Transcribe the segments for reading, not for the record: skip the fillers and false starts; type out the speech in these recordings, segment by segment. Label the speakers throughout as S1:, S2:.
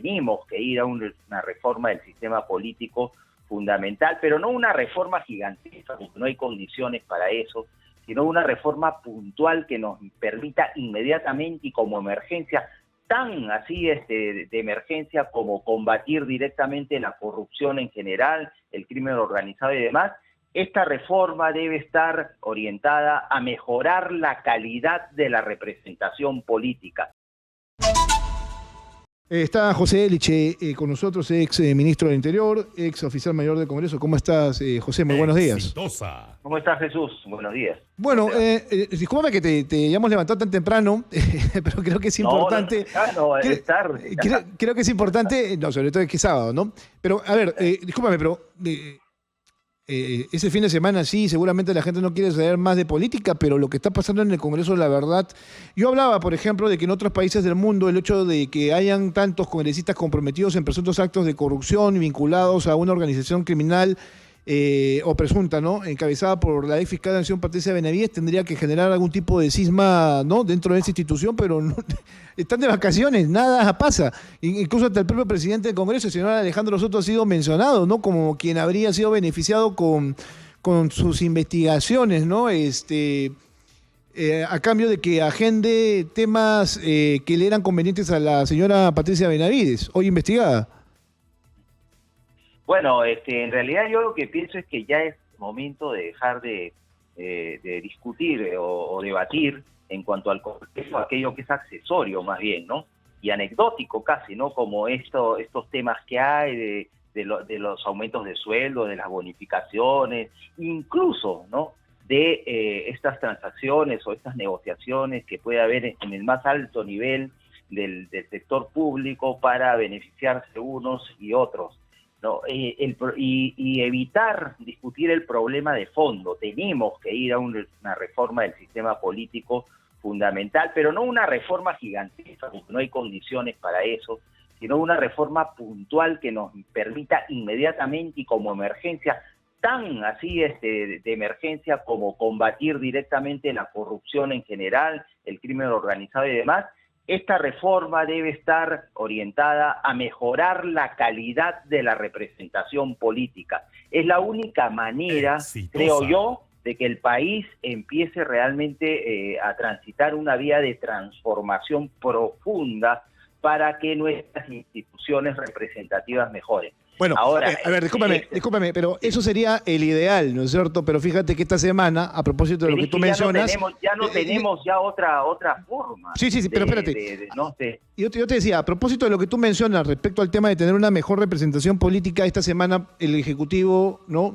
S1: tenemos que ir a una reforma del sistema político fundamental, pero no una reforma gigantesca, porque no hay condiciones para eso, sino una reforma puntual que nos permita inmediatamente y como emergencia, tan así de emergencia como combatir directamente la corrupción en general, el crimen organizado y demás. Esta reforma debe estar orientada a mejorar la calidad de la representación política.
S2: Está José Eliche con nosotros, ex ministro del Interior, ex oficial mayor del Congreso. ¿Cómo estás, José? Muy buenos días.
S3: Exitosa.
S1: ¿Cómo estás, Jesús? Buenos días.
S2: Bueno, discúlpame que te hayamos levantado tan temprano, pero creo que es importante. Creo que es importante, no, sobre todo es que es sábado, ¿no? Pero, a ver, discúlpame, pero ese fin de semana sí, seguramente la gente no quiere saber más de política, pero lo que está pasando en el Congreso, la verdad, yo hablaba, por ejemplo, de que en otros países del mundo el hecho de que hayan tantos congresistas comprometidos en presuntos actos de corrupción vinculados a una organización criminal o presunta, ¿no?, encabezada por la ex fiscal de Nación Patricia Benavides, tendría que generar algún tipo de cisma, ¿no?, dentro de esa institución, pero no, están de vacaciones, nada pasa. Incluso hasta el propio presidente del Congreso, el señor Alejandro Soto, ha sido mencionado, ¿no?, como quien habría sido beneficiado con sus investigaciones, ¿no?, a cambio de que agende temas que le eran convenientes a la señora Patricia Benavides, hoy investigada.
S1: Bueno, en realidad yo lo que pienso es que ya es momento de dejar de discutir o debatir en cuanto al Congreso, aquello que es accesorio más bien, ¿no? Y anecdótico casi, ¿no? Como estos temas que hay de los aumentos de sueldo, de las bonificaciones, incluso, ¿no?, de estas transacciones o estas negociaciones que puede haber en el más alto nivel del sector público para beneficiarse unos y otros, ¿no? Y evitar discutir el problema de fondo. Tenemos que ir a una reforma del sistema político fundamental, pero no una reforma gigantesca, porque no hay condiciones para eso, sino una reforma puntual que nos permita inmediatamente y como emergencia, tan así de emergencia como combatir directamente la corrupción en general, el crimen organizado y demás. Esta reforma debe estar orientada a mejorar la calidad de la representación política. Es la única manera, creo yo, de que el país empiece realmente a transitar una vía de transformación profunda para que nuestras instituciones representativas mejoren.
S2: Bueno,
S1: ahora,
S2: a ver, discúlpame, pero eso sería el ideal, ¿no es cierto? Pero fíjate que esta semana, a propósito de lo que tú mencionas...
S1: Ya no tenemos otra forma.
S2: Sí, pero espérate. Yo te decía, a propósito de lo que tú mencionas respecto al tema de tener una mejor representación política, esta semana el Ejecutivo, ¿no?,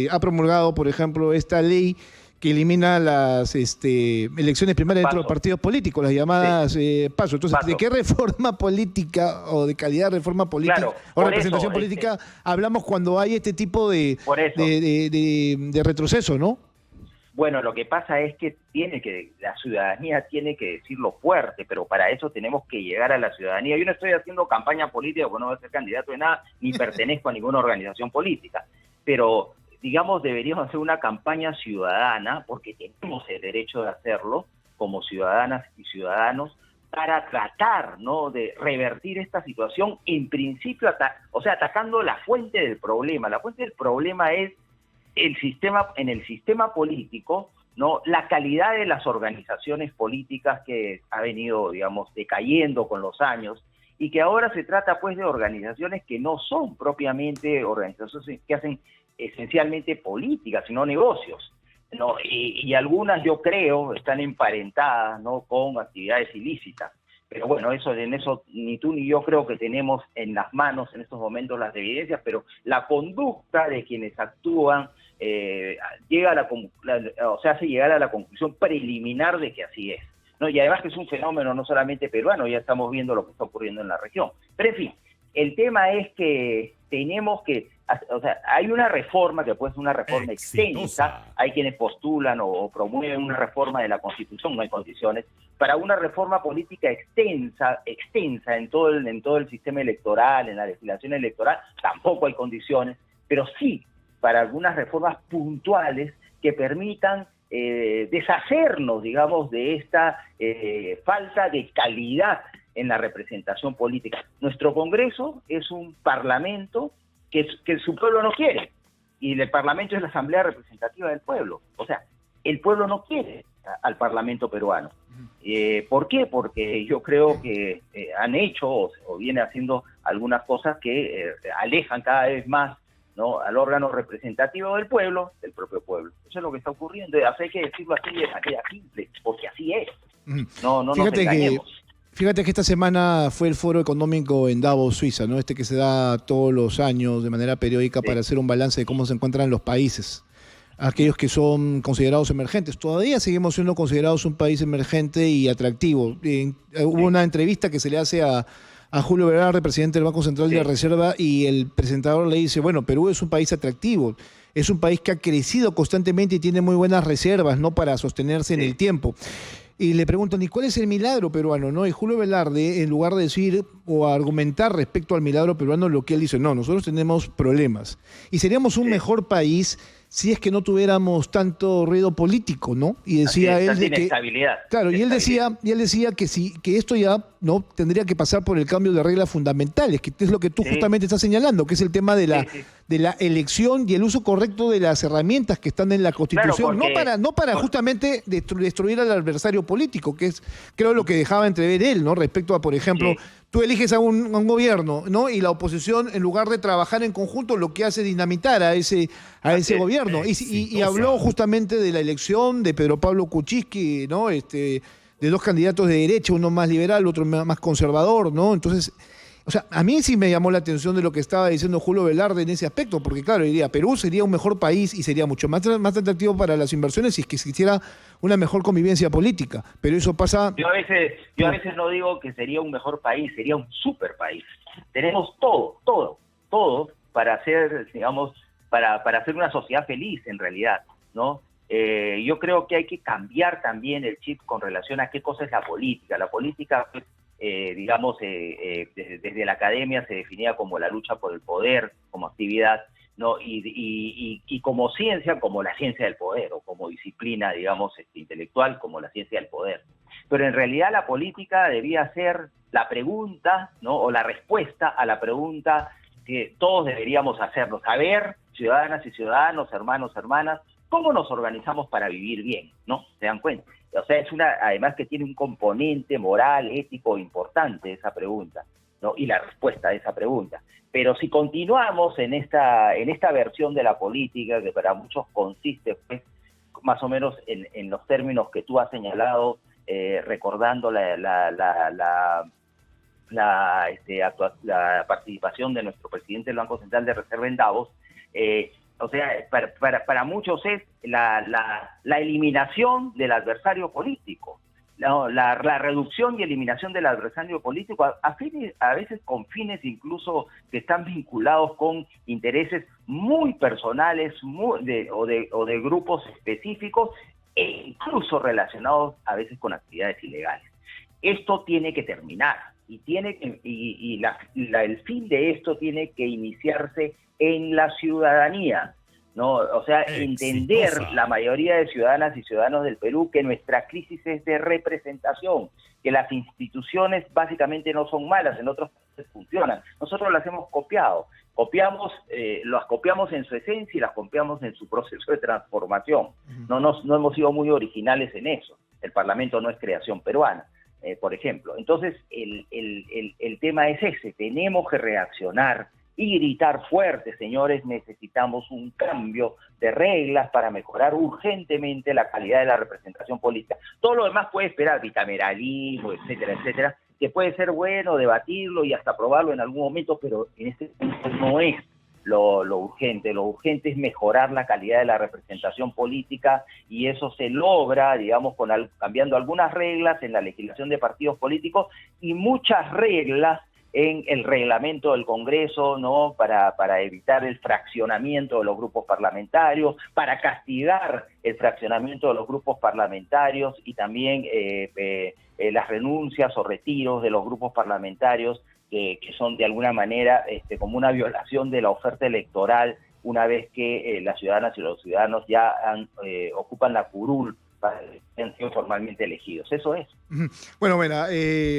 S2: ha promulgado, por ejemplo, esta ley que elimina las elecciones primarias dentro de los partidos políticos, las llamadas PASO. Entonces, ¿de qué reforma política o de calidad de reforma política o representación política hablamos cuando hay este tipo de retroceso, no?
S1: Bueno, lo que pasa es que la ciudadanía tiene que decirlo fuerte, pero para eso tenemos que llegar a la ciudadanía. Yo no estoy haciendo campaña política porque no voy a ser candidato de nada, ni pertenezco a ninguna organización política, pero digamos, deberíamos hacer una campaña ciudadana, porque tenemos el derecho de hacerlo como ciudadanas y ciudadanos, para tratar, ¿no?, de revertir esta situación, en principio, atacando la fuente del problema. La fuente del problema es en el sistema político, ¿no?, la calidad de las organizaciones políticas que ha venido, digamos, decayendo con los años, y que ahora se trata, pues, de organizaciones que no son propiamente organizaciones que hacen esencialmente políticas, sino negocios, ¿no? Y algunas, yo creo, están emparentadas, ¿no?, con actividades ilícitas. Pero bueno, en eso ni tú ni yo creo que tenemos en las manos en estos momentos las evidencias, pero la conducta de quienes actúan hace llegar a la conclusión preliminar de que así es, ¿no? Y además que es un fenómeno no solamente peruano, ya estamos viendo lo que está ocurriendo en la región. Pero en fin, el tema es que tenemos que, hay una reforma que puede ser una reforma extensa, hay quienes postulan o promueven una reforma de la Constitución, no hay condiciones, para una reforma política extensa en todo el sistema electoral, en la legislación electoral, tampoco hay condiciones, pero sí para algunas reformas puntuales que permitan deshacernos, digamos, de esta falta de calidad en la representación política. Nuestro Congreso es un parlamento que su pueblo no quiere, y el parlamento es la asamblea representativa del pueblo. O sea, el pueblo no quiere al parlamento peruano. ¿Por qué? Porque yo creo que han hecho o viene haciendo algunas cosas que alejan cada vez más, ¿no?, al órgano representativo del pueblo, del propio pueblo. Eso es lo que está ocurriendo. Hay que decirlo así de manera simple, porque así es. No nos engañemos.
S2: Fíjate que esta semana fue el Foro Económico en Davos, Suiza, ¿no? Que se da todos los años de manera periódica para hacer un balance de cómo se encuentran los países, aquellos que son considerados emergentes. Todavía seguimos siendo considerados un país emergente y atractivo. Hubo una entrevista que se le hace a Julio Velarde, presidente del Banco Central de la Reserva, y el presentador le dice, bueno, Perú es un país atractivo, es un país que ha crecido constantemente y tiene muy buenas reservas, ¿no?, para sostenerse en el tiempo. Y le preguntan, ¿y cuál es el milagro peruano? ¿No? Y Julio Velarde, en lugar de decir o argumentar respecto al milagro peruano, lo que él dice, no, nosotros tenemos problemas. Y seríamos un mejor país si es que no tuviéramos tanto ruido político, ¿no? Y decía él de que, claro, y él decía que esto ya no tendría que pasar por el cambio de reglas fundamentales, que es lo que tú justamente estás señalando, que es el tema de la elección y el uso correcto de las herramientas que están en la Constitución, claro, no para justamente destruir al adversario político, que es, creo, lo que dejaba entrever él, ¿no? Respecto a, por ejemplo, tú eliges a un gobierno, ¿no? Y la oposición, en lugar de trabajar en conjunto, lo que hace es dinamitar a ese gobierno. Y habló justamente de la elección de Pedro Pablo Kuczynski, ¿no? De dos candidatos de derecha, uno más liberal, otro más conservador, ¿no? Entonces, o sea, a mí sí me llamó la atención de lo que estaba diciendo Julio Velarde en ese aspecto, porque claro, diría, Perú sería un mejor país y sería mucho más atractivo para las inversiones si es que existiera una mejor convivencia política, pero eso pasa...
S1: Yo a veces no digo que sería un mejor país, sería un super país. Tenemos todo para hacer, digamos, para hacer una sociedad feliz en realidad, ¿no? Yo creo que hay que cambiar también el chip con relación a qué cosa es la política. La política, pues, digamos, desde la academia se definía como la lucha por el poder, como actividad, ¿no? Y como ciencia, como la ciencia del poder, o como disciplina, digamos, intelectual, como la ciencia del poder. Pero en realidad la política debía ser la pregunta, ¿no?, o la respuesta a la pregunta que todos deberíamos hacernos. Saber, ciudadanas y ciudadanos, hermanos, hermanas, cómo nos organizamos para vivir bien, ¿no? ¿Se dan cuenta? O sea, además que tiene un componente moral, ético importante esa pregunta, ¿no? Y la respuesta a esa pregunta. Pero si continuamos en esta versión de la política, que para muchos consiste, pues, más o menos en los términos que tú has señalado, recordando la participación de nuestro presidente del Banco Central de Reserva en Davos, o sea, para muchos es la eliminación del adversario político, la reducción y eliminación del adversario político, a veces con fines incluso que están vinculados con intereses muy personales o de grupos específicos, e incluso relacionados a veces con actividades ilegales. Esto tiene que terminar y el fin de esto tiene que iniciarse en la ciudadanía, ¿no? O sea, entender la mayoría de ciudadanas y ciudadanos del Perú que nuestra crisis es de representación, que las instituciones básicamente no son malas, en otros países funcionan. Nosotros las hemos copiado, las copiamos en su esencia y las copiamos en su proceso de transformación. No hemos sido muy originales en eso. El Parlamento no es creación peruana, por ejemplo. Entonces, el tema es ese, tenemos que reaccionar y gritar fuerte, señores, necesitamos un cambio de reglas para mejorar urgentemente la calidad de la representación política. Todo lo demás puede esperar, bicameralismo, etcétera, etcétera, que puede ser bueno debatirlo y hasta aprobarlo en algún momento, pero en este momento no es lo urgente. Lo urgente es mejorar la calidad de la representación política, y eso se logra, digamos, cambiando algunas reglas en la legislación de partidos políticos y muchas reglas en el reglamento del Congreso, ¿no?, para evitar el fraccionamiento de los grupos parlamentarios, para castigar el fraccionamiento de los grupos parlamentarios y también las renuncias o retiros de los grupos parlamentarios que son de alguna manera como una violación de la oferta electoral una vez que las ciudadanas y los ciudadanos ya ocupan la curul han sido formalmente elegidos. Eso es.
S2: Bueno,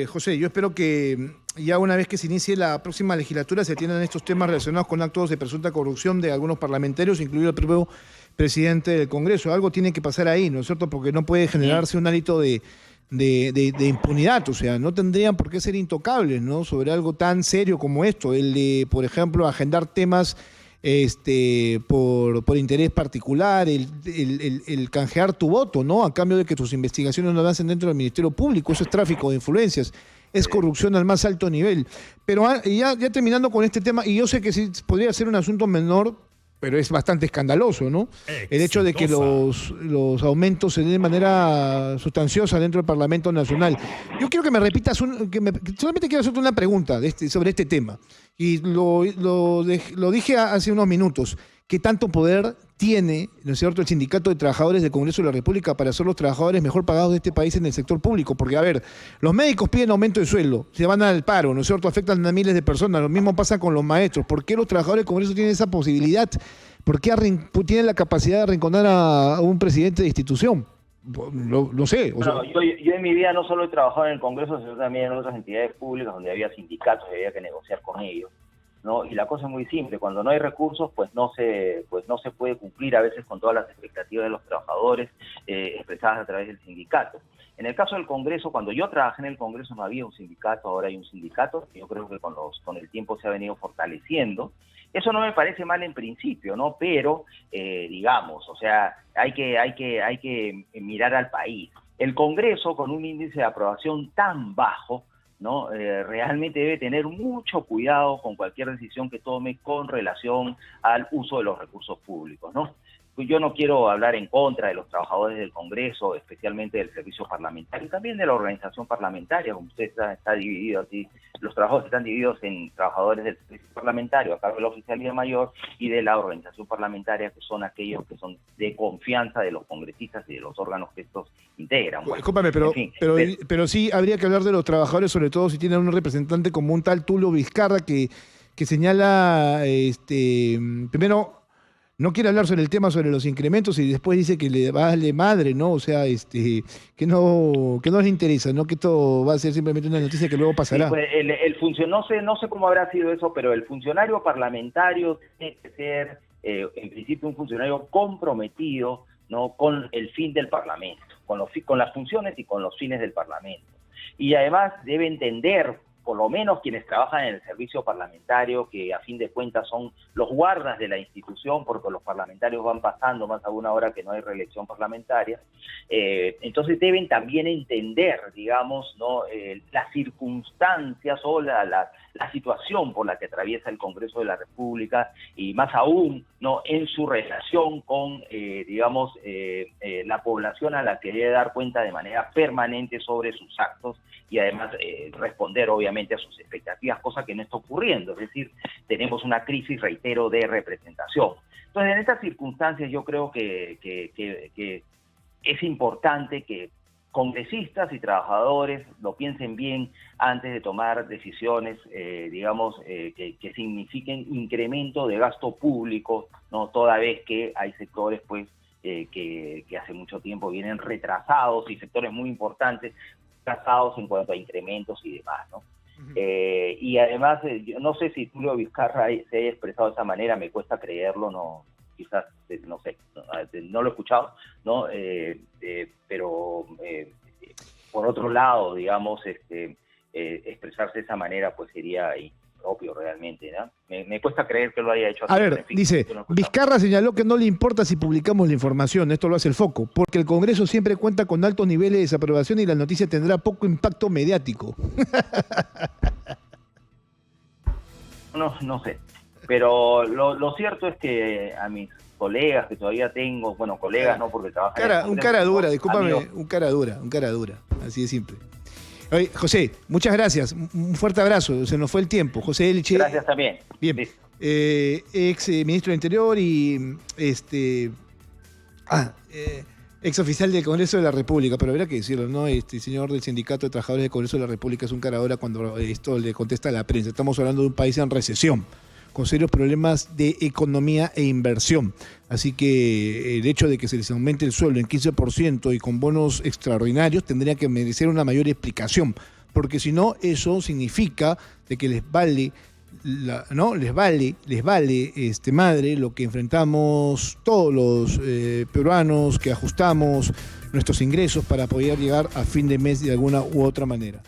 S2: José, yo espero que ya una vez que se inicie la próxima legislatura se atiendan estos temas relacionados con actos de presunta corrupción de algunos parlamentarios, incluido el propio presidente del Congreso. Algo tiene que pasar ahí, ¿no es cierto? Porque no puede generarse un hálito de impunidad, o sea, no tendrían por qué ser intocables, ¿no? Sobre algo tan serio como esto, el de, por ejemplo, agendar temas por interés particular, el canjear tu voto, ¿no? A cambio de que tus investigaciones no avancen dentro del Ministerio Público. Eso es tráfico de influencias, es corrupción al más alto nivel. Pero ya terminando con este tema, y yo sé que sí podría ser un asunto menor, pero es bastante escandaloso, ¿no? El hecho de que los aumentos se den de manera sustanciosa dentro del Parlamento Nacional. Yo quiero que me repitas, solamente quiero hacerte una pregunta sobre este tema. Y lo dije hace unos minutos. ¿Qué tanto poder tiene, ¿no es cierto?, el Sindicato de Trabajadores del Congreso de la República para ser los trabajadores mejor pagados de este país en el sector público? Porque, a ver, los médicos piden aumento de sueldo, se van al paro, ¿no es cierto?, afectan a miles de personas. Lo mismo pasa con los maestros. ¿Por qué los trabajadores del Congreso tienen esa posibilidad? ¿Por qué tienen la capacidad de arrinconar a un presidente de institución? No sé.
S1: Yo en mi vida no solo he trabajado en el Congreso, sino también en otras entidades públicas donde había sindicatos y había que negociar con ellos, ¿no? Y la cosa es muy simple: cuando no hay recursos, pues no se puede cumplir a veces con todas las expectativas de los trabajadores expresadas a través del sindicato. En el caso del Congreso, cuando yo trabajé en el Congreso no había un sindicato, ahora hay un sindicato, yo creo que con el tiempo se ha venido fortaleciendo. Eso no me parece mal en principio, ¿no? Pero, digamos, o sea, hay que mirar al país. El Congreso, con un índice de aprobación tan bajo, ¿no? Realmente debe tener mucho cuidado con cualquier decisión que tome con relación al uso de los recursos públicos, ¿no? Yo no quiero hablar en contra de los trabajadores del Congreso, especialmente del servicio parlamentario, y también de la organización parlamentaria. Como usted está dividido así, los trabajadores están divididos en trabajadores del servicio parlamentario, a cargo de la oficialía mayor, y de la organización parlamentaria, que son aquellos que son de confianza de los congresistas y de los órganos que estos integran. Bueno,
S2: discúlpame, pero sí habría que hablar de los trabajadores, sobre todo si tienen un representante como un tal Tulio Vizcarra que señala, primero, no quiere hablar sobre el tema sobre los incrementos y después dice que le vale madre, ¿no? O sea, que no le interesa, ¿no? Que esto va a ser simplemente una noticia que luego pasará.
S1: Sí, pues no sé cómo habrá sido eso, pero el funcionario parlamentario tiene que ser, en principio, un funcionario comprometido, ¿no?, con el fin del Parlamento, con las funciones y con los fines del Parlamento. Y además debe entender, por lo menos quienes trabajan en el servicio parlamentario, que a fin de cuentas son los guardas de la institución, porque los parlamentarios van pasando, más aún ahora que no hay reelección parlamentaria. Entonces deben también entender, digamos, ¿no?, las circunstancias o la situación por la que atraviesa el Congreso de la República, y más aún, ¿no?, en su relación con, la población a la que debe dar cuenta de manera permanente sobre sus actos, y además responder obviamente a sus expectativas, cosa que no está ocurriendo. Es decir, tenemos una crisis, reitero, de representación. Entonces, en estas circunstancias yo creo que es importante que congresistas y trabajadores lo piensen bien antes de tomar decisiones, que signifiquen incremento de gasto público, ¿no?, toda vez que hay sectores, pues, que hace mucho tiempo vienen retrasados, y sectores muy importantes retrasados en cuanto a incrementos y demás, ¿no? Y además, yo no sé si Tulio Vizcarra se haya expresado de esa manera, me cuesta creerlo, no, quizás, no sé, no lo he escuchado, ¿no? Pero por otro lado, digamos, expresarse de esa manera pues sería impropio realmente, ¿no? Me cuesta creer que lo haya hecho así.
S2: A ver, dice, Vizcarra señaló que no le importa si publicamos la información, esto lo hace el Foco, porque el Congreso siempre cuenta con altos niveles de desaprobación y la noticia tendrá poco impacto mediático.
S1: No sé, pero lo cierto es que a mis colegas que todavía tengo, bueno, colegas no porque trabajan...
S2: Un cara dura, discúlpame, un cara dura, así de simple. Oye, José, muchas gracias, un fuerte abrazo, se nos fue el tiempo. José Elche.
S1: Gracias también.
S2: Bien, ex ministro del Interior y ex oficial del Congreso de la República, pero habrá que decirlo, ¿no? Señor del Sindicato de Trabajadores del Congreso de la República es un cara dura cuando esto le contesta a la prensa. Estamos hablando de un país en recesión, con serios problemas de economía e inversión. Así que el hecho de que se les aumente el sueldo en 15% y con bonos extraordinarios tendría que merecer una mayor explicación, porque si no, eso significa de que les vale madre lo que enfrentamos todos los peruanos que ajustamos nuestros ingresos para poder llegar a fin de mes de alguna u otra manera.